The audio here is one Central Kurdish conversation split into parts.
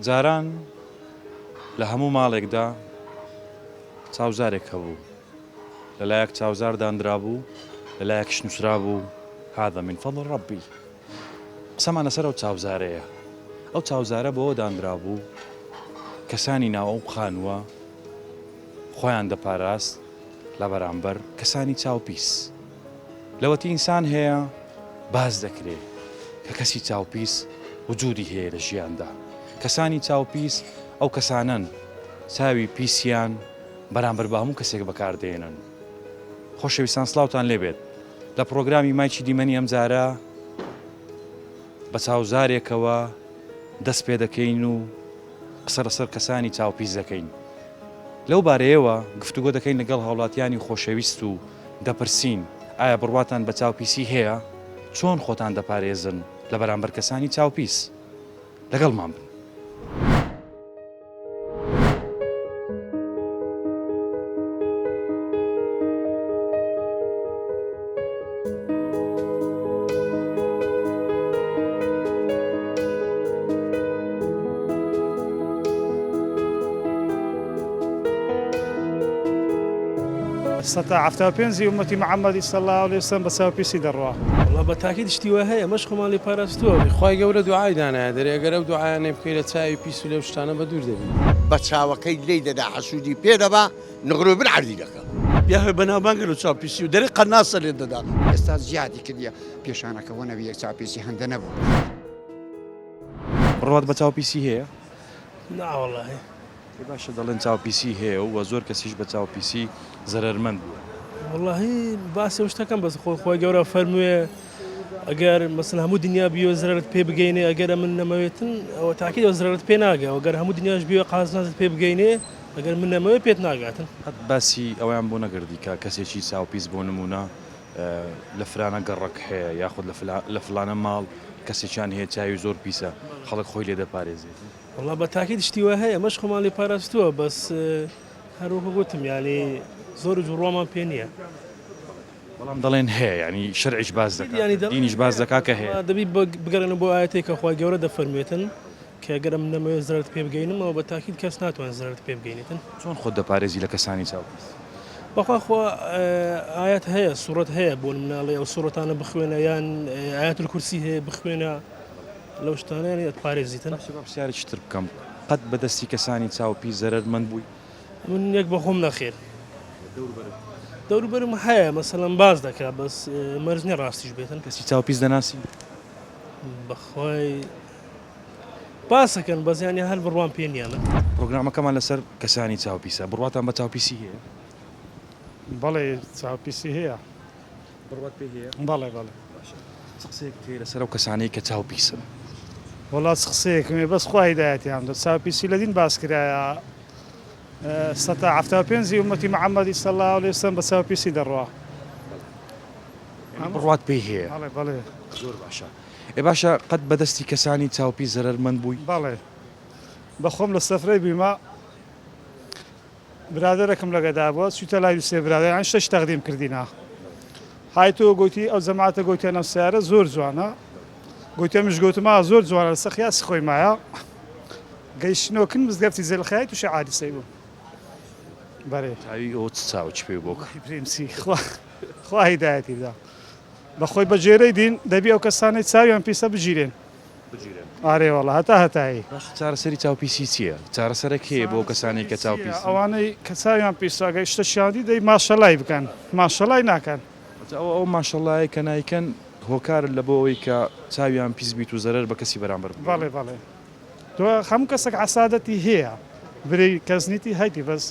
جاران لە هەموو ماڵێکدا چاوزارێک هەبوو، لەلایەک چاوزار دانرا بوو، لەلایەکش نووسرا بوو هذا من فضل ڕەبی. قسەمان لەسەر ئەو چاوزارەیە. ئەو چاوزارە بۆ دانرا بوو کەسانی ناو ئەو خانووە خۆیان دەپاراست لە بەرامبەر کەسانی چاوپیس. لەوەتی ئینسان هەیە باز دەکرێت کە کەسی چاوپیس وجودی هەیە لە ژیاندا. کەسانی چاوپیس ئەو کەسانن چاوی پیسیان بەرامبەر بە هەموو کەسێک بەکاردێنن. خۆشەویستان سڵاوتان لێبێت لە پرۆگرامی مایکی دیمەنی ئەم جارە بە چاوزارێکەوە دەست پێ دەکەین و قسە لەسەر کەسانی چاوپیس دەکەین. لەو بارەیەوە گفتوگۆ دەکەین لەگەڵ هاوڵاتیانی خۆشەویست و دەپرسین ئایا بڕواتان بە چاوپیسی هەیە؟ چۆن خۆتان دەپارێزن لە بەرامبەر کەسانی چاوپیس؟ لەگەڵمان بن. سەتا هەفتە و پێنجی ئومەتی محەممەدی صلی الله علیه وسلم بە چاوپیسی دەڕوا. والله بە تاکید شتی وە هەیە مەش خۆمان لێ پاراستووە خوای گەورە دوعای دانایە دەرێ ئەگەر ئەو دوعایانێ بکەی لە چاوی پیس و لەو شتانە بە دوور دەبی. بە چاوەکەی لێی دەدا حەسوودی پێدەبا نغرۆبن عەردی دەکەم. بیا بەناوبانگە لە چاوپیسی و دەرێ قەناسە لێ دەدا. ئێستا زیادی کردیە پێشانەکەەوە نەبیە چاوپیسی هەندە نەبوو. بڕوات بە چاوپیسی هەیە؟ ناوەڵڵاهی باشە دەڵێن چاوپیسی هەیە و زۆر کەسیش بە چاوپیسی زەرەرمەند بووە. واللهی باسی شتەکەم بەس خۆی گەورە فەرموویە ئەگەر مەسن هەموو دنیا بیوە زرارت پێ بگەینێ ئەگەر من نەمەوێتن ئەوە تاکید ئەو زرارت پێ ناگە ئەگەر هەموو دنیاش بیوە قازنازت پێ بگەینێ ئەگەر من نەمەوێ پێت ناگاتن. قەت باسی ئەویان بۆ نەگردی کە کەسێکی چاوپیس بۆ نمونە لە فرانە گەڕک هەیە یاخود لە فلانە ماڵ کەسێکیان هەیە چاوی زۆر پیسە خەڵک خۆی لێ دەپارێزێت. والله بە تاکید شتی وە هەیە مەش خۆمان لێ پاراستووە بەس هەروەکو گوتم یعنی زۆر جوڕوامان پێ نییە. بەڵام دەڵێن هەیە ینی شەرعیش باز دەکات ینی دینیش باز دەکات کە هەیە. دەبی بگەڕێنە بۆ ئاەتێک کە خوای گەورە دەفەرموێتن کە ئەگەر من نەمەوێت زرارت پێ بگەینمەوە بە تاکید کەس ناتوانێت زرارت پێ بگەینێتن. چۆن خۆت دەپارێزی لە کەسانی چاوپیس؟ بەخوا خوا ئاەت هەیە سوورەت هەیە بۆ مناڵێ ئەو سوورەتانە بخوێنە یان ئاەتول کورسی هەیە بخوێنە لەو شتانەیە دەتپارێزیتن. پرسیارێکی تر بکەم قەت بەدەستی کەسانی چاوپیس زەرەرمەند بووی؟ من یەک بە خۆم نەخێر دەوروبەرم هەیە مەسەڵەن باز دەکات بەس مەرج نییە ڕاستیش بێتن. کەسی چاوپیس دەناسی؟ بەخوای باسەکەن بەزیانی هەر بڕوان پێ نیانە. پرۆگرامەکەمان لەسەر کەسانی چاوپیسە. بڕواتان بە چاوپیسی هەیە؟ بەڵێ چاوپیسی هەیە. بڕوات پێ هەیە؟ بەڵێ بەڵێ. قسەیەک تێ لەسەر ئەو کەسانەی کە چاوپیسن. وڵات قسەیەکمێ بەس خوا هیدایەتیان دەد چاوپیسی لە دین باس کرایە سەتا هەفتە و پێنجی ئومەتی محەممەدی صلی الله علیه وسلم بە چاوپیسی دەڕوا. بڕوات پێ هەیە؟ بەڵێ بەڵێ. زۆر باشە. باشە قەت بەدەستی کەسانی چاوپیس زەرەرمەند بووی؟ بەڵێ بەخۆم لە سەفرەی بیمە برادەرەکەم لەگەدا بووە چووتە لای دووسێ برادەر شتێک تەقدیم کردینە. هایتەوە گوتی ئەو جەماعەتە گوتیانە ئەم سیارە زۆر جوانە گوتیە مش گوتما زۆر جوانە لەسەر خیاسی خۆی مایە گەیشتنەوەکن مزگەفتی زێلخای تووشی عادیسەی بوو. بەڵێ تاوی ئەوە چ چاوچ پێ بۆ پرێمسی خوا هیدایەتی بدا بەخۆی بە جێرەی دین دەبی ئەو کەسانەی چاویان پیسە بگیرێن. ئارێ وەڵا هەتایی. چارەسەری چاوپیسی چییە؟ چارەسەرێک هەیە بۆ کەسانی کە چاوپیس ئەوانەی کە چاویان پیساگەی شتە شیادی دەی ماشەڵای بکەن ماشەڵای ناکەن. ئەو ماشەڵای کە نایکەن هۆکارن لە بۆ ئەوەی کە چاویان پیس بیت و زەرەر بە کەسی بەرامبەر. بەڵێ بەڵێ تۆ هەموو کەسێک عەسادەتی هەیە برەی کەسنیتی هەیتی بەس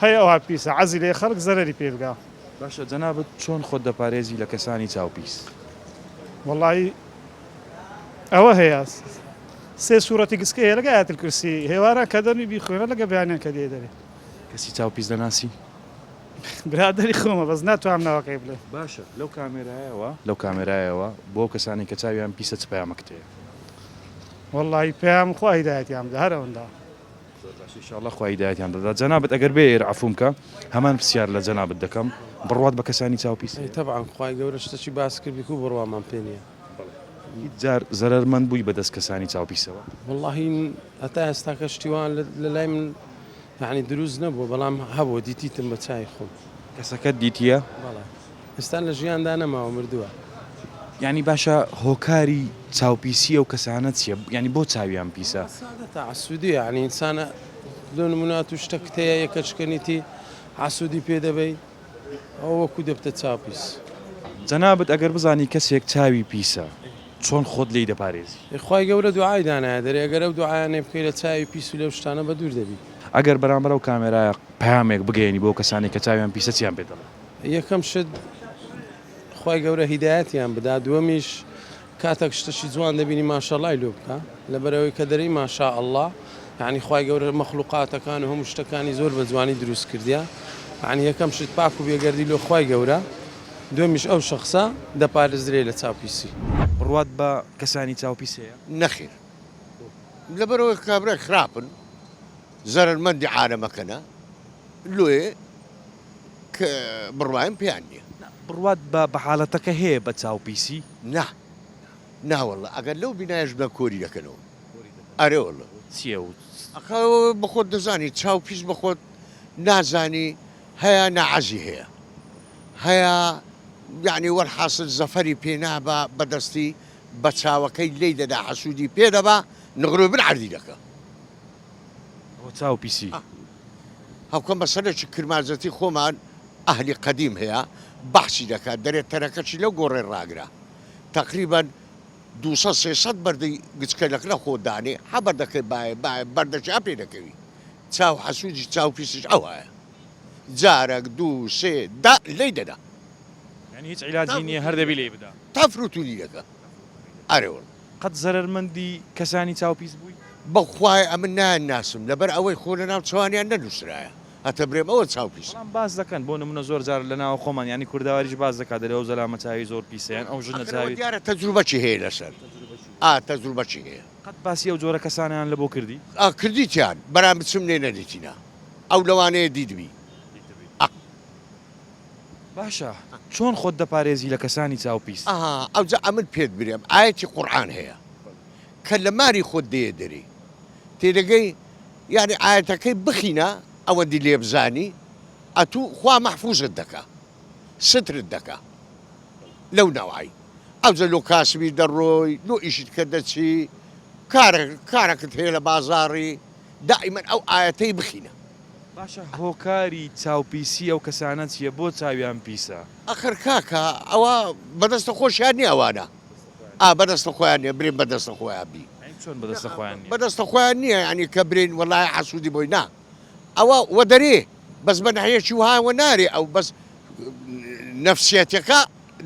هەیە ئەوها پیسە عەزی لێ خەڵک زەرەری پێ بگا. باشە جەنابەت چۆن خۆت دەپارێزی لە کەسانی چاوپیس؟ وەڵی ئەوە هەیە سێ سوورەتی گسکە هەیە لەگە ئاەتول کورسی هێوارە کە دەرمی بیخوێنە لەگە بەیانیان کە دێ دەرێ. کەسی چاوپیس دەناسی؟ برادەری خۆمە بەس ناتوانم ناوەکەی بڵێ. باشە لەو کامێرایەوە بۆ کەسانی کە چاویان پیسە چ پەیامەکتەیە؟ وەڵی پێیان خوا هیدایەتیان بدە هەر ئەوەندا. ئینشاءڵڵا خوا هیدایەتیان دەدا. جەنابەت ئەگەر بێ عەفوم کە هەمان پرسیار لە جەنابەت دەکەم بڕوات بە کەسانی چاوپیس؟ تەبعاً خوای گەورە شتێکی باس کردی و بڕوامان پێ نییە. جار زەرمەند بووی بەدەست کەسانی چاوپیسەوە والله هەتا ئێستا کەشتیوان لە لای من یعنی دروست نەبوو بەڵام هەبوو دیتیتم بە چای خۆم کەسەکەت دیتیە بەڵێ ئێستا لە ژیاندا نەماوە مردووە ینی باشە هۆکاری چاوپیسی و کەسانە چییە ینی بۆ چاویان پیسە سادەتە عسوودی یعنی ئینسانە لۆ نمونات و شتێک هەیە یەکەچکەنیتی عسوودی پێ دەبەی ئەو وەکو دەبتە چاوپیس جەنابەت ئەگەر بزانی کەسێک چاوی پیسە چۆن خۆت لی دەپارێزی خی گەورە دوعای دانایە دەرێ ئەگەر ئەو دوعایانێ بکەی لە چاوی پیس و لەو شتانە بە دوور دەبی ئەگەر بەرامبەر و کامێرایە پامێک بگەێنی بۆ کەسانی کە چاویان پیسە چیان پێ دەڵێ یەکەم شت خی گەورە هیدایەتیان بدا دووەمیش کاتێک شتەشی جوان دەبینی ماشەڵای لۆ بکە لەبەرەوەی کە دەرەی ماشا ئەڵڵا یعنی خی گەورە مەخلوقاتەکان و هەموو شتەکانی زۆر بە جوانی دروست کردیا یعنی یەکەم شت پاک و بێگەردی لۆ خی گەورە دومیش ئەو شخصە دەپارێزرێ لە چاوپیسی بڕوات بە کەسانی چاوپیسەیە نەخیر لەبەرەوەی کابرای خراپن زەرمەندی عالەمەکەنە لێ کە بڕوایم پێیان نییە بڕوات بە حاڵەتەکە هەیە بە چاوپیسی نا ناوەڵە ئەگەر لەو بینایش بە کۆری دەکەنەوە ئەرێوەڵە چییە و ئەخەوە بەخۆت دەزانی چاوپیس بەخۆت نازانی هەیە نەعەزی هەیە یعنی وەرحاصل زەفەری پێنابە بەدەستی بە چاوەکەی لی دەدا حەسوودی پێدەبا نغرۆ بن عەردی دەکە بۆ چاوپیسی هەوکەم بەسەرەی کرمازەتی خۆمان ئەهلی قەدیم هەیە بەحسی دەکات دەرێت تەرەکەچی لەو گۆڕێ ڕاگرا تقریبا 200 بەردەی گچکەلەکە خۆدانێ حەبەر دەکەی بەردەچا پێ دەکەوی چاو حەسوودی چاوپیسش ئەوە جارێک 2 3 لی دەدا ینی هیچ عیلاجی نییە هەر دەبی لێ بدا تافروتولی دەکە ئەرێوە قەت زەرمەندی کەسانی چاوپیس بووی بەخوای ئەمن ناسم لەبەر ئەوەی خۆ لە ناو چوانیان نەنووسرایە هەتە برێم ئەوە چاوپیس بەڵام باز دەکەن بۆ نمونە زۆر جار لە ناو خۆمان ینی کورداواریش باز دەکات دەرەوە زەلامە چاوی زۆر پیسیان ئەو ژنە چاوی دیارە تەجروبەچی هەیە لەسەر تەجروبەچی هەیە قەت باسی ئەو جۆرە کەسانیان لە بۆ کردی کردیتیان بەرام بچم لێ نەدیتینە ئەو لەوانەیە دیدبی باشە چۆن خۆت دەپارێزی لە کەسانی چاوپیس ئەو جا ئەمن پێت برێم ئاەتی قورآن هەیە کە لە ماری خۆت دێ دەری تێدەگەی یعنی ئاەتەکەی بخینە ئەوە دی لێ بزانی ئەتوو خوا مەحفوظت دەکا سترت دەکا لەو ناوایی ئەو جە لۆ کاسبی دەڕۆی لۆ ئیشت کە دەچی کارەکەت هەیە لە بازاڕی دائیمەن ئەو ئاەتەی بخینە باشە هۆکاری چاوپیسی ئەو کەسانە چییە بۆ چاویان پیسە ئەخر کاکە ئەوە بەدەستە خۆشیان نیە ئەوانە بەدەستە خۆیان نیە برێن بەدەستە خۆیان بی چۆن بەدەستە خۆیان بەدەستە خۆیان نییە ینی کە برێن وەڵای حەسوودی بۆی نا ئەوە وە دەرێ بەس بە نەحەیەکی وهاوە نارێ ئەو بەس نەفسیەتەکە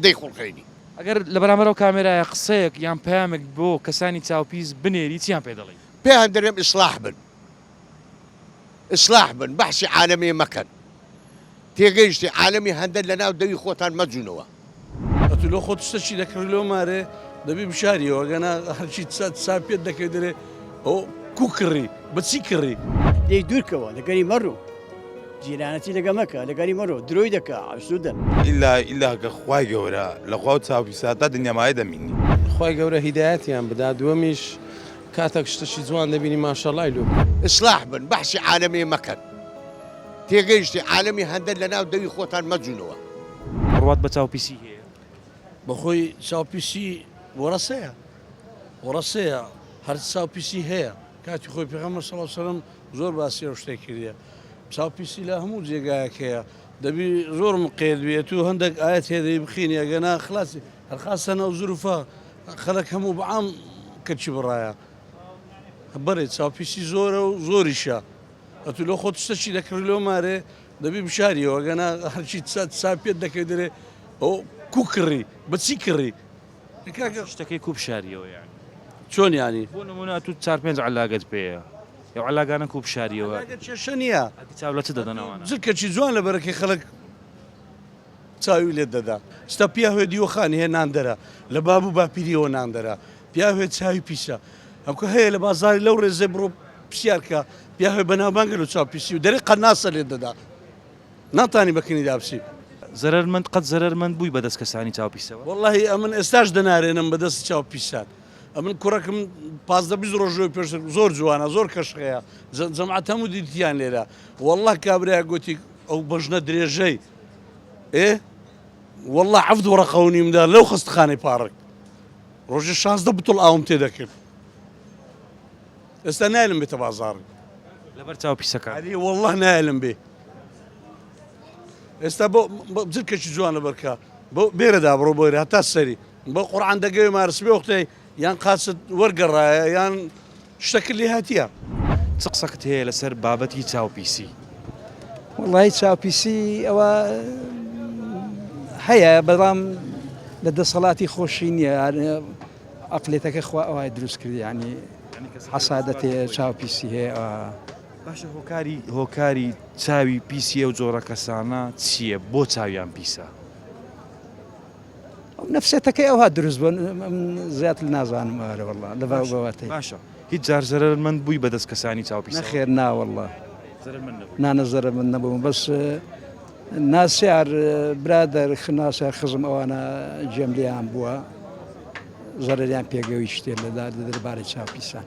دەیخۆڵخەینی ئەگەر لە بەرامبەرەوە کامێرایە قسەیەک یان پامێک بۆ کەسانی چاوپیس بنێری چیان پێ دەڵێ پێیان دەرێم ئیسلاح بن بەحسی عالەمی مەکەن تێگەیشتی عالەمی هەندە لە ناو دەوی خۆتان مەجوونەوە ئەتو لۆ خۆت شتەچی دەکڕی لۆ مارێ دەبی بشاریەوە گەنا هەرچی سا پێت دەکەی دەرێ ئەو کو کڕی بەچی کڕی لێی دوورکەوە لەگەری مەڕوو جیرانەتی لەگە مەکە لەگەری مەڕۆ درۆی دەکە عسوودە ئیلا کە خوای گەورە لە خوا و چاوپیساتا دنیامای دەمینی خی گەورە هیدایەتیان بدا دووەمیش کاتێک شتەشی جوان دەبینی ماشەڵای لۆ ئیسلاح بن بەحسی عالەمی مەکەن تێگەیشتی عالەمی هەندە لە ناو دەوی خۆتان مەجوونەوە بڕوات بە چاوپیسی هەیە بەخۆی چاوپیسی وەڕەسەیە هەر چاوپیسی هەیە کاتی خۆی پێغەمبەر صلی الله علیه و سلم زۆر باسی ئەو شتێک کردیە چاوپیسی لە هەموو جێگایەک هەیە دەبی زۆر مقێد بێت و هەندێک ئاەت هەیە دەی بخینی ئەگەنا خلاصی هەرخاستەنە ئەو زروفە خەڵک هەموو بەعام کەچی بڕایە بەرێ چاوپیسی زۆرە و زۆریشە ئەتو لۆ خۆت شتەچی دەکڕی لۆ مارێ دەبی بشاریەوە گەنا هەرچی سا پێت دەکەی دەرێ ئەو کو کڕی بەچی کڕی شتەکەی کوب شاریەوە یان چۆن ینی بۆ نمونە تو 4-5 علاگەت پێەیە ئەو علاگانە کوب شاریەوە کێشە نییە چاو لە چ دەدەنەوەوانە زکەچی جوان لە بەرەکەی خەڵک چاوی لێت دەدا ستا پیاهێ دیوەخانی هەیە ناندەرە لە باب و باپیریەوە ناندەرە پیاهێ چاوی پیسە ئەمکە هەیە لە بازاری لەو ڕێزێ بڕۆ پرسیارکە پیاهێ بەناوبانگە لە چاو پیسی و دەرێ قەناسە لێت دەدا ناتانی بەکنی دابسی زەرمەند قەت زەرمەند بووی بەدەست کەسانی چاوپیسەوە والله ئەمن ئێستاش دەنارێنم بەدەست چاو پیسات ئەمن کوڕەکەم 15 ڕۆژۆی پێش زۆر جوانە زۆر کەشقەیە جەماعەت هەموو دیتیان لێرە والله کابرای گوتی ئەو بەژنە درێژەی والله عەفت وەرەقەونیمدا لەو خستخانەی پارک ڕۆژی 16 بتڵ ئاوم تێدەکرد ئێستا نایلم بێتە بازاڕ لەبەر چاوپیسەکە علی والله نایلم بێ ئێستا بۆ جلکەشی جوان لەبەرکە بۆ بێرەدا بڕۆ بۆێ هەتا سەری بۆ قورعان دەگەوێ مارسبێ وەختەی یان قاست وەرگەڕایە یان شتەکردی هاتیە چ قسەکەت هەیە لەسەر بابەتی چاوپیسی وڵی چاوپیسی ئەوە هەیە بەڵام لە دەسەڵاتی خۆشی نییە ئەقلێتەکە خوا ئەوای دروست کردی ینی حەسادەت هەیە چاوپیسی هەیە باشە هۆکاری چاوی پیسیە و جۆرە کەسانە چییە بۆ چاویان پیسە نفسێتەکەی ئەوها دروست بوون زیات نازانم وەڵا لە باوەتی باشە هیچ جار زەرمەند بووی بەدەست کەسانی چاوپیسە نەخێر ناوەڵە نانەزەرە من نەبووم بەس ناسیار برادر ناسیار خزم ئەوانە جێم لیان بووە زەرریان پێگەوی شتێ لەدا دەربارەی چاوپیسان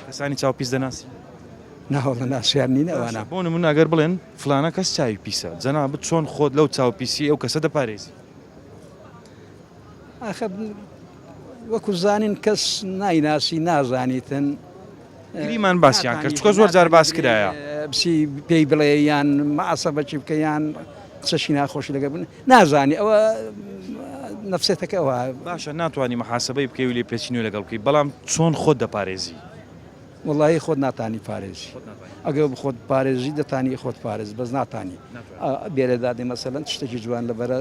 کەسانی چاوپیس دەناسی ناوەڵە ناسیار نین ئەوانە بۆ نمونە ئەگەر بڵێن فلانە کەس چاوی پیسە جەنابەت چۆن خۆت لەو چاوپیسی ئەو کەسە دەپارێزی ئاخە وەکو زانین کەس نایناسی نازانیتن گریمان باسییان کرد چکە زۆر جار باس کرایە بسی پێی بڵێ یان ماسە بەچی بکە یان قسەشی ناخۆشی لەگە بن نازانی ئەوە نفسێتەکە ئەوە باشە ناتوانانی مەحاسبەی بکەی و لێ پێچینی لەگەڵ بکەی بەڵام چۆن خۆت دەپارێزی وڵی خۆت ناتانی پارێزی ئەگەر خۆت پارێزی دەتانی خۆت پارێز بەس ناتانی بێرەدادی مەسەلەن شتێکی جوان لەبەرە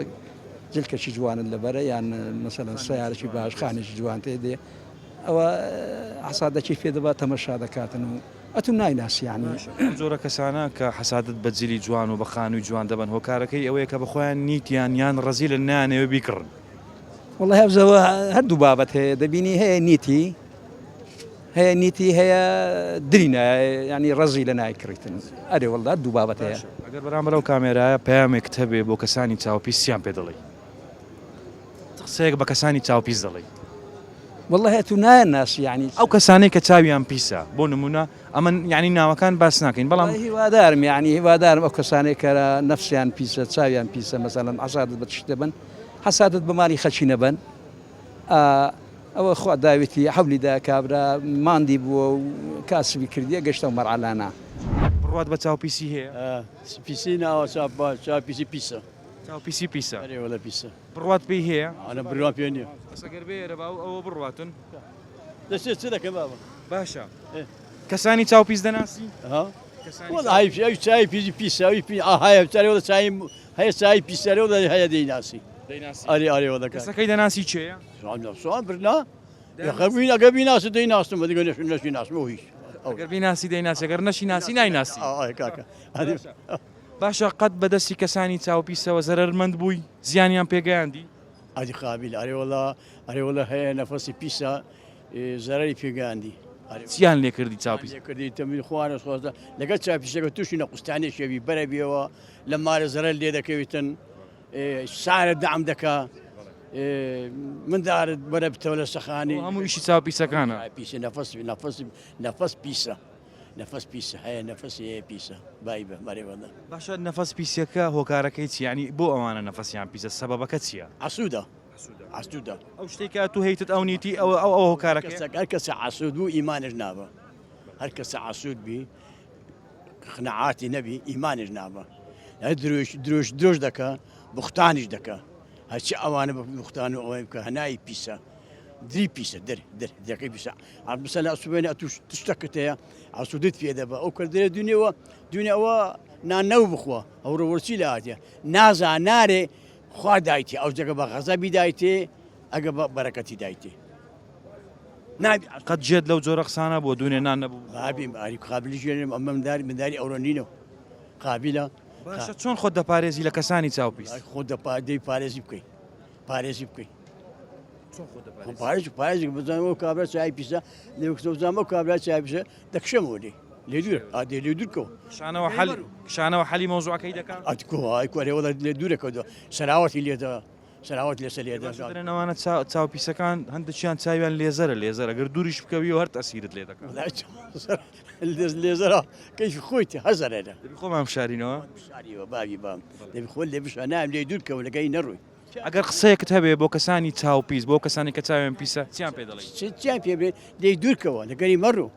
جلکەشی جوانت لەبەرە یان مەسەلەن سیارێکی باش خانێکی جوان تێ دێ ئەوە حەسادەکی پێ دەبات تەمەشا دەکاتن و ئەتون نایناسیانی زۆرە کەسانە کە حەسادت بە جلی جوان و بە خانووی جوان دەبن هۆکارەکەی ئەوەیە کە بەخۆیان نیتیان یان ڕزی لە نانەوە بیکڕن وڵی هەبزەوە هەردوو بابەت هەیە دەبینی هەیە نیتی هەیە درینە ینی ڕزی لە نایکڕیتن ئەرێ وڵدا دوو بابەت هەیە ئەگەر بەرامبەر ئەو کامێرایە پامێک هەبێ بۆ کەسانی چاوپیسیان پێ دەڵێ قسەیەک بە کەسانی چاوپیس دەڵێ والله هەتو نایە ناسی ینی ئەو کەسانەی کە چاویان پیسە بۆ نمونە ئەمن ینی ناوەکان باس ناکەین بەڵام هیوادارم ینی هیوادارم ئەو کەسانێک کە نەفسیان پیسە چاویان پیسە مەسەلەن حەسادت بە تشت دەبن حەسادت بەماری خەچی نەبن ئەوە خوا داوێتی حەولیدا کابرا ماندی بووە و کاسبی کردیە گەشتە و مەرعەلانە بڕوات بە چاوپیسی هەیە پیسی ناوە چاپیسی پیسە چاوپیسی پیسە ئەرێوەلە پیسە بڕوات پێی هەیە ئەە بڕوان پێ نییە ئەگەر بێرە باو ئەوە بڕواتن دەچێت چ دەکەم بابە باشە کەسانی چاوپیس دەناسی چای پیسی پیسەوی هەیە چارێوە چای هەیە چای پیسەرەوە هەیە دەیناسی ئەری ئارێوە دەکەس کەسەکەی دەناسی چێە سوان برنا خەبووین ئەگە بیناسی دەیناستم بە دیگە نەشی ناسمەوە هیچ ئەگەر بیناسی دەیناسی ئەگەر نەشی ناسی نایناسی کاکە باشە قەت بەدەستی کەسانی چاوپیسەوە زەرمەند بووی زیانیان پێگەیاندی ئادی قابل ئەرێوەڵە هەیە نەفەسی پیسە زەرری پێگەاندی چیان لێ کردی چاوپیس کردی تەمی خوارە سۆزە لەگەڵ چاپیسەکە تووشی نەقوستانی شێوی بەرە بێەوە لە مارە زەرەر لێ دەکەویتن سارە دام دەکا مندارت بەرە بتەوە لە سەخانی هەموو ئیشی چاوپیسەکانە پیسە نەفەس پیسە هەیە نەفەسی هەیە پیسە بای بە مەرێوەدا باشە نەفەس پیسەکە هۆکارەکەی چیانی بۆ ئەوانە نەفەسیان پیسە سەبەبەکە چییە ئاسوودا ئەو شتێکە تو هەیتت ئەو نیتی ئەو هۆکارەکە هەر کەسە عسوود بوو ئیمانش نابە هەر کەسە عسوود بی خنەعاتی نەبی ئیمانش نابە درۆژ دەکە بوختانیش دەکە هەرچی ئەوانە بە بوختان و ئەوەی بکە هەنایی پیسە دری پیسە دەکەی پیسە بسەلا ئەسوبێنە تشتەکەت هەیە ئاسوودت پێ دەبە ئەو کردێ دونیەوە نانەو بخۆ ئەو ڕەوەرچی لە هاتیە نارێ خوا دایتێ ئەو جگە بە غەزەبی دایتێ ئەگە بە بەرەکەتی دایتێ قەت جێت لەو جۆرە قسانە بۆ دوێنێ نان نەبوو بابی ئاری قابلی ژێنم ئەمە منداری ئەوڕە نینەوە قابلە باشە چۆن خۆت دەپارێزی لە کەسانی چاوپیس خۆ دەپادەی پارێزی بکەیت پارێزی بکەیت پارێزی بزانەوە کابرا چای پیسە لێزانمە کابرا چای پیسە دەکشەمەوە دێ لێ دوورە ئادێ لێ دوورکەوە شانەوە حەلی مۆزوعەکەی دەکات ئەتکۆ ئایکوارێ وڵە لێ دوورەکەوە سەراوەتی لێدا سەراوەت لێسە لێدا ئەوانە چاوپیسەکان هەندێکیان چاویان لێزەر ئەگەر دووریش بکەوی و هەر تەسیرت لێ دەکات لێزەرا کەیفی خۆیتی هەزارێدا خۆمان شارینەوە شاریوە باوی بام دەبی خۆ لێ بشە نام لێ دوورکەوە لەگەی نەڕووی ئەگەر قسەیەکت هەبێ بۆ کەسانی چاوپیس بۆ کەسانی کە چاویان پیسە چیان پێ دەڵێ چیان پێ بێت لێ دوورکەوە لەگەری مەڕوو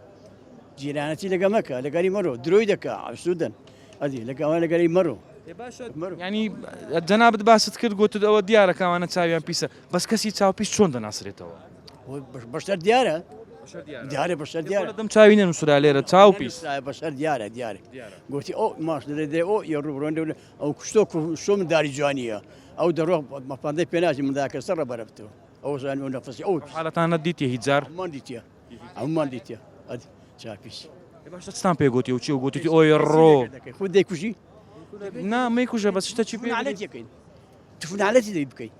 جیرانەتی لەگە مەکە لەگەری مەڕۆ درۆی دەکا ئاسوودن ئەدی لەگەوان لەگەری مەڕۆ ینی جەنابەت باست کرد گوتت ئەوە دیارەکەوانە چاویان پیسە بەس کەسی چاوپیس چۆن دەناسرێتەوە بەشەر دیارە دیارە بەشەر دیارە دەم چاوی نەنووسرا لێرە چاوپیس بەشەر دیارە گوتی ئەو ماش دەدێ ئەو یڕوڕۆندە ئەو کوشتۆ شۆ منداری جوانیە ئەو دەڕۆ مەپاندەی پێناژی منداکە سەر ڕەبەرەبتەوە ئەو زانانی ئەو نەفەسی ئەو حاڵەتانە دیتە هیچ جار ئەومان دیتە ئەومان دیتە ئەدی چاپیس باشە چتان پێ گوتی و چی و گوتی ئۆی ڕۆ خود دەیکوژی نامەیکوژە بەس شتە چی پێ یەکەین تفنالەتی دەی بکەیت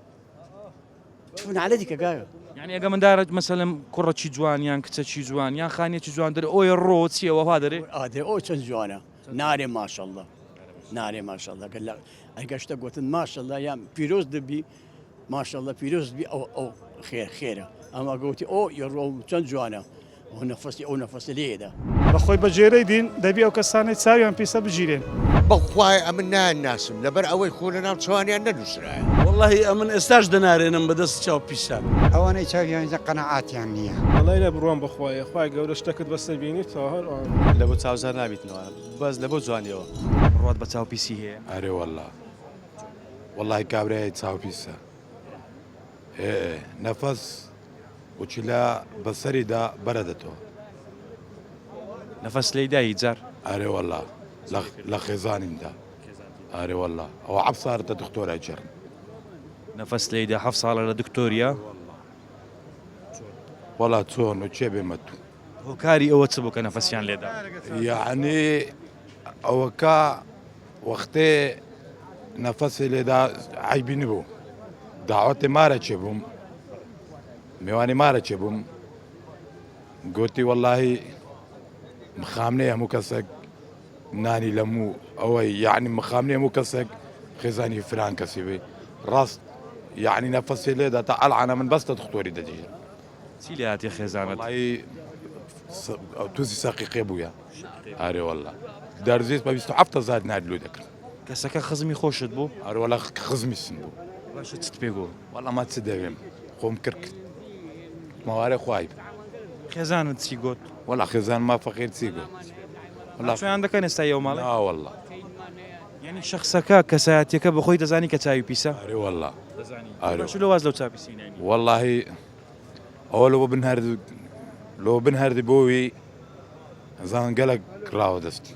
تفنالەتی کە گایە یعنی ئەگە مندارە مەسەلم کوڕەکی جوانیان کچەکی جوان یان خانێکی جوان دەرێ ئۆی ڕۆ چیەوە وا دەرێ ئادێ ئەو چەند جوانە نارێ ماشەڵڵە نارێ ماشەڵڵە ئەگەشتە گوتن ماشەڵڵە یان پیرۆز دەبی ماشەڵڵە پیرۆز بی ئەو خێرە ئەمە گوتی ئەو یڕۆ چەند جوانە ئەو نەفەسی ئەو نەفەسە لێدا بەخۆی بەجێرەی دین دەبی ئەو کەسانی چاویان پیسە بژیرێن بەخوای ئەمن ناناسم لەبەر ئەوەی خۆنە ناو چوانیان نەنووسرایە واللهی ئەمن ئێستاش دەنارێنم بەدەست چاو پیسان ئەوانەی چاویانە قەنەعاتیان نییە وڵای لە بڕوان بخوایە خخوای گەورە شتەکەت بەسەر بینی تا هەر لە بۆ چاوزار نابیتنەوە بەس لە بۆ جوانیەوە ڕات بە چاوپیسی هەیە ئەرێ وەڵا وەڵی کابرای چاوپیسە نەفەس وچیلا بەسەریدا بەرە دەتەوە نەفەس لێدا هیچ جار ئەرێ وەڵا لە خێزانیندا ئەرێ وەڵا ئەوە عەب ساردە دکتۆرای جەرن نەفەس لێدا 7 ساڵە لە دکتۆریە وەڵا چۆن و چێ بێمە تو هۆکاری ئەوە چ بوو کە نەفەسیان لێدا یعنی ئەوەکە وەختێ نەفەسی لێدا عیبی نبوو داوەتی مارە چێ بووم میوانی مارە چێ بووم گوتی وەڵاهی مخامنەی هەموو کەسێک نانی لەموو ئەوەی یعنی مخامنی هەموو کەسێک خێزانی فران کەسی بێ ڕاست یعنی نەفەسی لێدا تا ئەلعانە من بەستە دکتۆری دەجێت چی لێ هاتی خێزانت تووسی سەقیقێ بووە ئارێ وەڵا دەرزیست بە 27,000 نادلو دەکرد کەسەکە خزمی خۆشت بوو ئەروەڵا خزمی سن بوو باشە چت پێ گۆ وەڵا ما چ دەوێم خۆم کرد ماوارە خوای خێزانت چی گوت وەڵا خێزان ما فەقیر چی گوت شویان دەکەن ئێستا ئەو ماڵە ناوەڵا یعنی شخصەکە کەسایەتیەکە بەخۆی دەزانی کە چاوی پیسە ئارێ وەڵا باش لە واز لەو چاپیسینانی واللهی ئەوە لەوە بنهردی بۆوی زان گەلک ڕاوە دەستی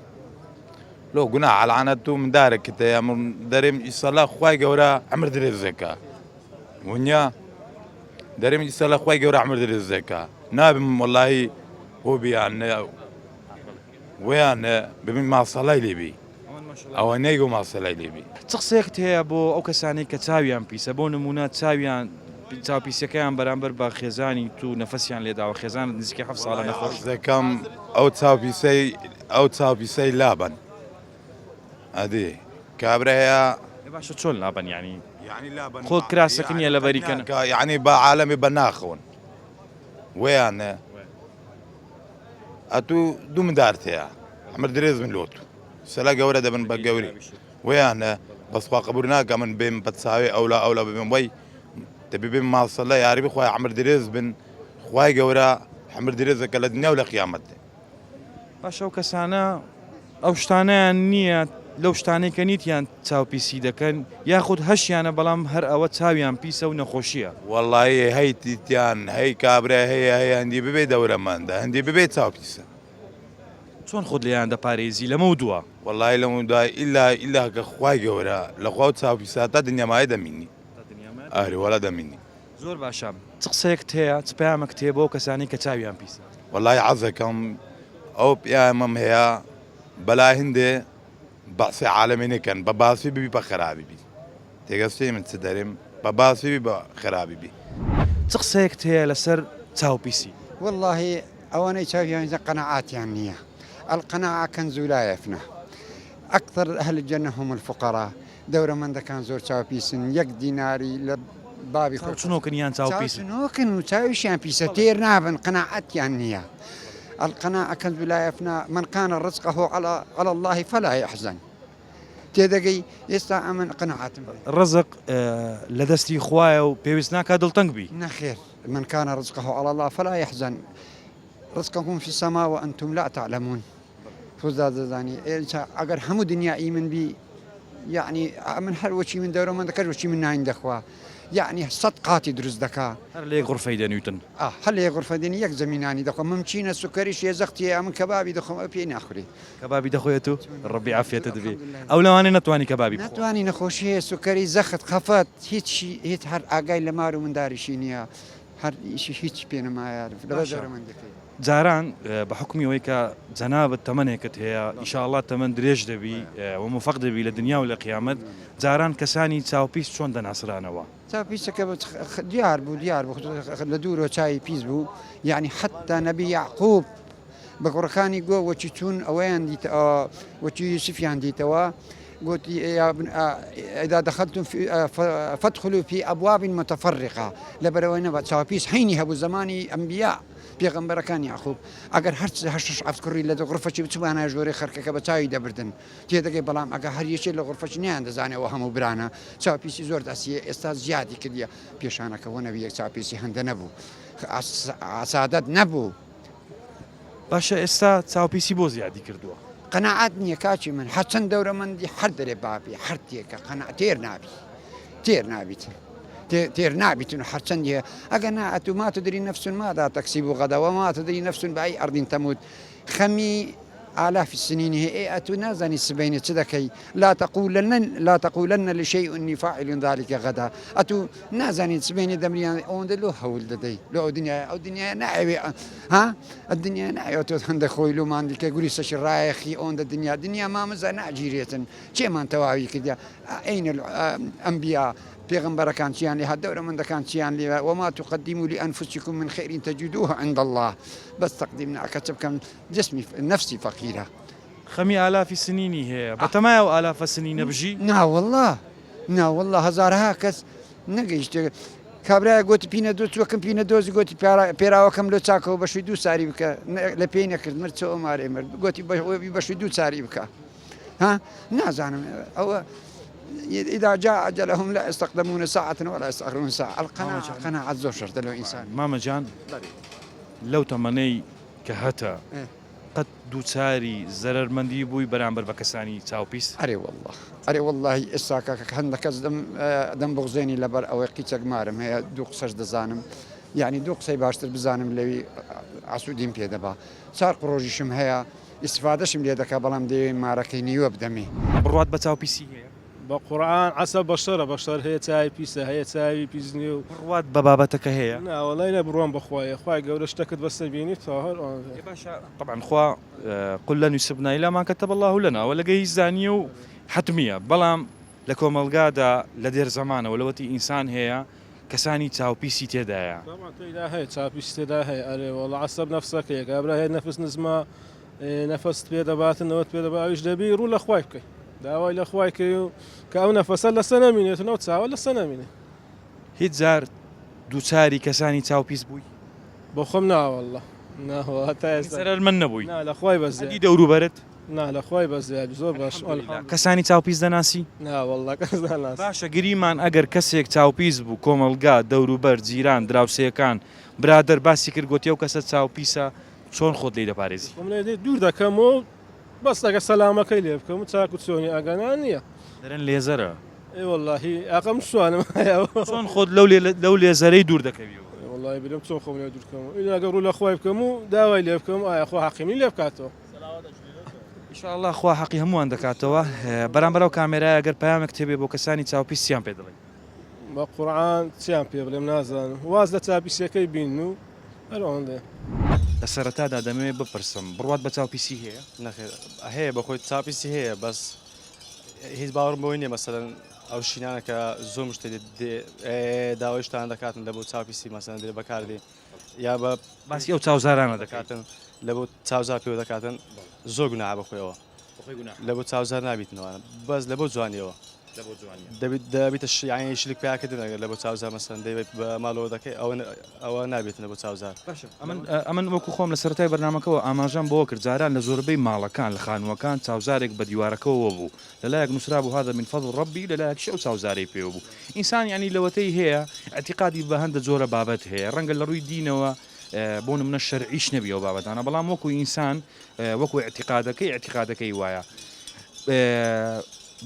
لۆ گونا عەلعانەت و من دارێکتەیە من دەرێم ئیسەلا خوای گەورە ئەمر درێزێکە ونیا دەرێم ئیسەلا خوای گەورە ئەمر درێزێکە نابم وەڵاهی بۆ بیان ویان ببین ماسەڵای لێبی ئەوە نەیگۆ ماسەلای لێبی چ قسەیەکت هەیە بۆ ئەو کەسانی کە چاویان پیسە بۆ نمونە چاویان چاوپیسەکەیان بەرامبەر بە خێزانی تو نەفەسیان لێداوە خێزان نزیکە 7 ساڵە نەخۆش دەکەم ئەو چاوپیسەی لابن ئەدێ کابرەیە باشە چۆن لابن ینی خۆت کراسەکە نیە لە بەریکەن یعنی بە عالەمی بە ناخەون ویانە ئەتوو دوو مندارتەیە ئەمر درێز من لۆت سەلا گەورە دەبن بە گەوری ویانە بەسخوا قبول ناکە من بێم بە چاوی ئەولا ببێم وی دەبی بێم ماسەڵە یاری بخوای ئەمر درێز بن خوای گەورە ئەمر درێزەکە لە دنیا و لە قیامەت باشە ئەو کەسانە ئەو شتانیان نییە لەو شتانەی کە نیتیان چاوپیسی دەکەن یاخود هەشیانە بەڵام هەر ئەوە چاویان پیسە و نەخۆشیە وەڵی هەیتیان هەی کابرا هەیە هەندی ببێ دەورەماندا هەندی ببێت چاوپیسە چۆن خۆت لێیان دەپارێزی لەمە دووە وەڵی لەمە دوای ئیلا کە خوای گەورە لەخوا و چاوپیسە تا دنیامای دەمینی ئاری وەڵا دەمینی زۆر باشە چ قسەیەکت هەیە چ پەیامێک هەیە بۆ کەسانی کە چاویان پیسە وەڵی عەزەکەم ئەو پیامەم هەیە بەلای هەندێ باسی عالەمی نەکەن بە باسی ببی بە خراپی بی تێگەستی من چ دەرێم بە باسی بی بە خراپی بی چ قسەیەکت هەیە لەسەر چاوپیسی واللهی ئەوانەی چاویانە قەنەعاتیان نییە القناعة كنز لا يفنى. أكثر أهل الجنة هم الفقراء. دورة من كان زور تشاوبيسن 1 ديناري لبابي چنۆکن یان چاوپیس نوكن وتشاويشان بيسا تير نابن قناعات يعني القناعة كنز لا يفنى. من كان رزقه على الله فلا يحزن. تێدەگەی ئێستا ئەمن قناعاتم ڕزق لە دەستی خوایە و پێویست ناکات دڵتەنگ بی. نخير من كان رزقه على الله فلا يحزن. رزقكم في السماء وأنتم لا تعلمون. فزاداني أجر همو دنيا إيمن بي يعني من هر وشي من دورة من ذكر وشي من عند أخوة يعني صدقاتي درز دكا هەر لێ غڕفەی دەنووتن. هل هي غرفة ديني يك زميناني دخو ممكن السكري شيء زختي من كبابي دخو بين آخري کەبابی دەخۆیێت و ڕبی عافێتە دەبێ ئەو لەوانێ نەتوانی کەبابی بخۆ. نتواني نخوشي سكري زخت خفت هيت هر أجاي لمارو من داري شينيا هر شيء هيت بينا ما يعرف لا دورة من ذكي. جاران بە حکمی ئەوەی کە جەنابەت تەمەنێکت هەیە ئیشاءالله تەمەن درێژ دەبی و موفق دەبی لە دنیا و لە قیامەت جاران کەسانی چاوپیس چۆن دەناسرانەوە. بيسك ديار بو لدورو شاي بيز بو يعني حتى نبي يعقوب بقرخاني جو وتشون اوان دي وتشي سفيان دي توا قلت يا ابن اذا دخلتم في فادخلوا في ابواب متفرقه لبروينا بتشابيس حيني ابو زماني انبياء پیغمبر كان يعقوب اگر هرش عسكري له غرفه بتبانا جوري خركه بتاي دبردن تيدغي بلام اگر هر يشي له غرفه ني عند زاني وهم برانا چاپيسي زور داسي استاذ زيادي كديا بيشانا كونه بي چاپيسي هند نبو سعادت نبو باشە ئێستا چاوپیسی بۆ زیادی کردووە. قناعات نییە کاچی من حەچەند دەورە مندی هەر دەرێ بابی هەرتێکە قەنع تێر نابیتن و هەرچەندە ئەگە نائەت ما تدري نفس ماذا تكسب غدا وما تدري نفس بأي أرض تموت. خمي آلاف السنين هي نازني السبعين تذكي لا تقولن لشيء إني فاعل ذلك غدا. أتو نازني السبعين دمريان أوند لو هول ددي لو دنيا نعوي ها الدنيا نعوي عند خويلو ما عندك يقولي سشرايخي أوند الدنيا ما مزا نعجيرية شيء ما تواوي كذا. أين الأنبياء پیغمبر كان شيان لها الدورة من كان شيان لها وما تقدموا لأنفسكم من خير تجدوه عند الله بس تقدمنا كتب كم جسمي نفسي فقيرة. خەمی ئالافی سنینی هەیە بەتەمایە و ئالافە سنینە بژی. نا والله هزارها کەس نەگەیشت کابرای گوتی پینە دۆ چوەکەم پینە دۆزی گوتی پێراوەکەم لە چاکەوە بەشوی 2 ساری بکە لە پێی نەکرد مرد چۆ ئەمارێ مرد گوتی بەشوی 2 ساری بکە ها نازانم ئەوە إذا جاء أجلهم لا يستقدمون ساعة ولا يستأخرون ساعة. القناعة زور شرط له إنسان. ماما جان لو تمني كهتا قد دوتساري زرر مندي بوي برامبر بكساني تاوبيس. أري والله إساك عندك دم بغزيني لبر أو قيتك مارم هي دوق سجد زانم يعني دوق سيباشتر بزانم لوي عسودين بيدبا صار بروجيشم هي استفادهشم ليدك بلام دي ماركيني وبدمي. بروات بتاوبيسي هي. بقرآن عسى بشر هي تاي بيسا هي تاي بيزنيو بروات ببابتك هي. لا والله لا بروان بخواي قول اشتكت بس بيني طاهر. يا باشا طبعا خوا قل لن يسبنا إلا ما كتب الله لنا ولا جاي زانيو حتمية بلام لكم القادة لدير زمانه ولوتي إنسان هي كساني تاو بيسي تدايا. طبعا تدا هي تاو بيسي تدايا أري والله عصب نفسك يا قبل هي نفس نزمة نفس بيدا بات النوت بيدا بايش دبي رولا خوايك. داوي لأخويك كأو نفس لسنة مني تنوت ساعة ولا سنة مني. هيت زار دوتساري كساني تاو بيس بوي. بخمنا والله. هو هتاي. زرر من نبوي. لا لأخوي بس. دي دورو برد. لا لأخوي بس يعني زور باش. كساني تاو بيس دناسي. لا والله كساني ناس. باشا قريمان أجر كسيك تاو بيس بو كوملقا دورو برد زيران دراوسيكان برادر باسي كرقوتيو كسات تاو بيسا شون خود ليدا باريزي. خمنا دور دا كمو. بس لك السلامة كيلي بكم تاكل سوني أجانانية. درن ليزرة. إي والله أقام شو أنا ما شون خود لو ليزري دور دكبيو. والله بلم تون خمنا دور كمو. إذا قبروا الأخوة بكمو داوي لي بكم أخوة حقيمي لي بكاتو. إن شاء الله أخوة حقي همو عندك كاتوا برامبرو كاميرا أجر بيامك تبي بوكساني تاو بيس سيام بيدلي. بقرآن سيام بيدلي منازل وازل تاو بيس كي بينو. أرونده. السرطان دمي ببرسم بروات بتاو بيسي هي نخير هي بخوي تسابيسي هي بس هيز باور بويني مثلا او شينانا كزوم مشتري داويش تاع دكاتن دبو تسابيسي مثلا دي بكاردي يا بس يو تاو زارانا دكاتن لە بۆ چاوزار پێوە دەکاتن زۆر گوناح بەخۆیەوە لە بۆ چاوزار نابیتنەوە بەس لە بۆ جوانیەوە دەبێتە یانی شلک پیاکردن ئەگەر لە بۆ چاوزار مەسەن دەبێت بە ماڵەوە دەکەی ئەوە نابێتنە بۆ چاوزار ئەمن وەکو خۆم لە سەرەتای بەرنامەکەەوە ئاماژەم بۆ کرد جاران لە زۆربەی ماڵەکان لە خانووەکان چاوزارێک بە دیوارەکەەوە بوو لەلایەک نووسرا بوو هذا من فضل ڕبی لەلایەک شەو چاوزارەی پێوە بوو ئینسان ینی لەوەتەی هەیە ئەتیقادی بە هەندە جۆرە بابەت هەیە ڕەنگە لە ڕووی دینەوە بۆ نمونە شەرعیش نەبی ئەو بابەتانە بەڵام وەکو ئینسان وەکو ئەتیقادەکەی وایە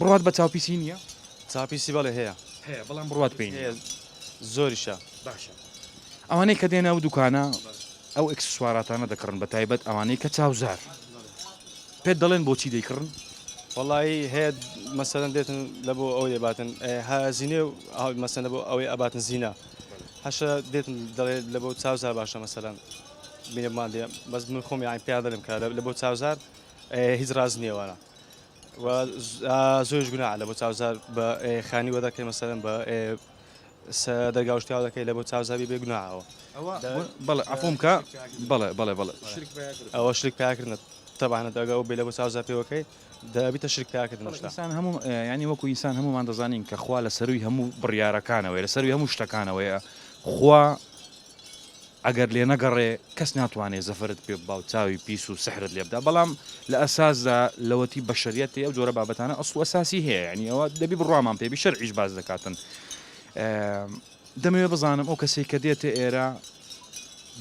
بڕات بە چاوپیسی نییە چاپیسی بەڵێ هەیە بەڵام بڕات پێین زۆریشە باشە ئەوانەی کە دێنە ئەو دوکانە ئەو ئەکسسواراتانە دەکڕن بە تایبەت ئەوانەی کە چاوزار پێت دەڵێن بۆچی دەیکڕن وڵی هەیە مەسەرەن دێتن لە بۆ ئەو دەباتن هازینێ و مەسەن لە بۆ ئەوەی ئەباتن زیینە هەشە دێتن دەڵێت لە بۆ چاوزار باشە مەسەرەن بینەمان دێ بەس من خۆم یان پیا دەڵێم کە لە بۆ چاوزار هیچ ڕاز نییەوانە زۆرش گوناح لە بۆ چاوزار بە خانی وە دەکەی مەسەرەن بە دەرگاوشتیاو دەکەی لە بۆ چاوزاری بێ گوناحەوە بەڵێ عفوم کە بەڵێ ئەوە شرک پیاکردنە تەبانە دەگە و بێ لە بۆ چاوزار پێوەکەی دەبیتە شرک پیاکردن ئینسان هەموو ینی وەکو ئینسان هەمومان دەزانین کە خوا لە سەروی هەموو بڕیارەکانەوەی لە سەروی هەموو شتەکانەوەیە خوا ئەگەر لێ نەگەڕێ کەس ناتوانێت زەفرت پێ باو چاوی پیس و سحرت لێبدا بەڵام لە ئەساسدا لەوەتی بەشریەتی ئەو جۆرە بابەتانە ئەسڵ ئەساسی هەیە ینی ئەوە دەبی بڕوامان پێبی شەرعیش باز دەکاتن دەمەوێت بزانم ئەو کەسێک کە دێتە ئێرە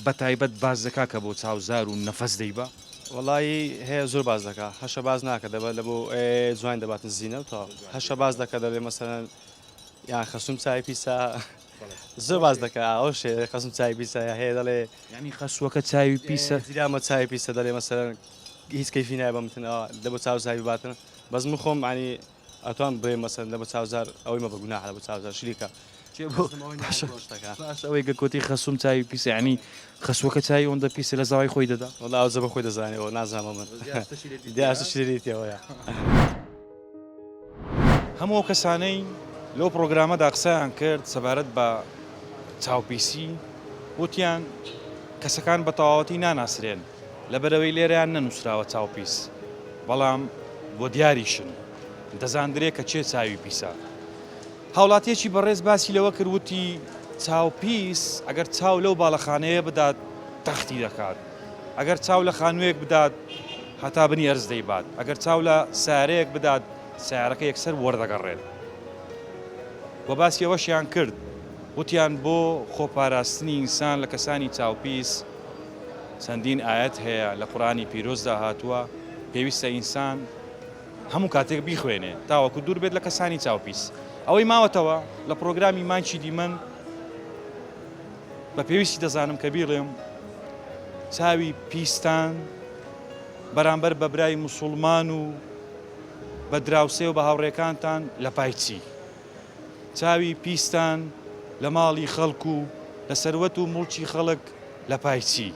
بە تایبەت باز دەکا کە بۆ چاوزار و نەفەس دەیبە وڵی هەیە زۆر باز دەکات هەشە باز ناکە دەبێت لە بۆ جوان دەباتن زیینە و تا هەشە باز دەکە دەبێت مەسەرەن یان خەسوم چای پیسا زۆر باز دەکە ئەو شێ خەسم چای پیسە هەیە دەڵێ ینی خەسووەکە چاوی پیسە زیرامە چای پیسە دەڵێ مەسەرەن هیچ کەیفی نایە بەمتنەوە لە بۆ چاوزاری باتن بەس من خۆم عنی ئەتوان بێ مەسەرەن لە بۆ چاوزار ئەوەی مە بە گوناح لە بۆ چاوزار شریکە ئەوەی گە کۆتی خەسوم چاوی پیسە ینی خەسووەکە چای ئەوەندە پیسە لە زاوای خۆی دەدا وڵا ئەو زەبە خۆی دەزانێەوە نازانمە من دیارە شریتەوەیە هەموو کەسانەی لەو پرۆگرامەدا قسەیان کرد سەبارەت بە چاوپیسی وتیان کەسەکان بە تەواوەتی ناناسرێن لەبەرەوەی لێرەیان نەنووسراوە چاوپیس بەڵام بۆ دیاریشن دەزاندرێ کە چێ چاوی پیسە هاوڵاتیەکی بەڕێز باسی لەوە کردوتی چاوپیس ئەگەر چاو لەو باڵەخانەیە بدات تەختی دەکات ئەگەر چاو لە خانوویەک بدات هەتا بنی ئەرز دەیبات ئەگەر چاو لە سارەیەک بدات سیارەکە یەکسەر وەردەگەڕێت بۆ باسی ئەوەشیان کرد وتیان بۆ خۆپاراستنی ئینسان لە کەسانی چاوپیس چەندین ئاەت هەیە لە قورئانی پیرۆزدا هاتووە پێویستە ئینسان هەموو کاتێک بیخوێنێ تاوەکو دوور بێت لە کەسانی چاوپیس ئەوەی ماوەتەوە لە پرۆگرامی مانچی دیمەن بە پێویستی دەزانم کە بیڵێم چاوی پیستان بەرامبەر بە برای موسڵمان و بە دراوسێ و بە هاوڕێکانتان لە پایچی چاوی پیستان لە ماڵی خەڵک و لە سەروەت و موڵکی خەڵک لە پایچی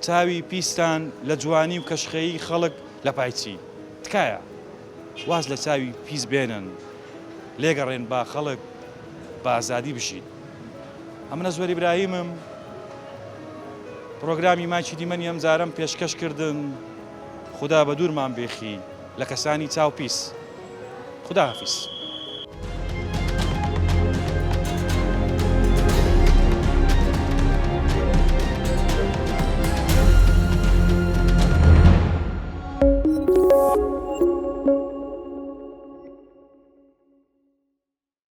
چاوی پیستان لە جوانی و کەشخەیی خەڵک لە پایچی تکایە واز لە چاوی پیس بێنن لێگەڕێن با خەڵک بە ئازادی بشین ئەمنە زۆر ئیبراهیمم پرۆگرامی مانچی دیمەنی ئەم جارەم پێشکەش کردن خدا بە دوورمان بێخی لە کەسانی چاوپیس خداحافیز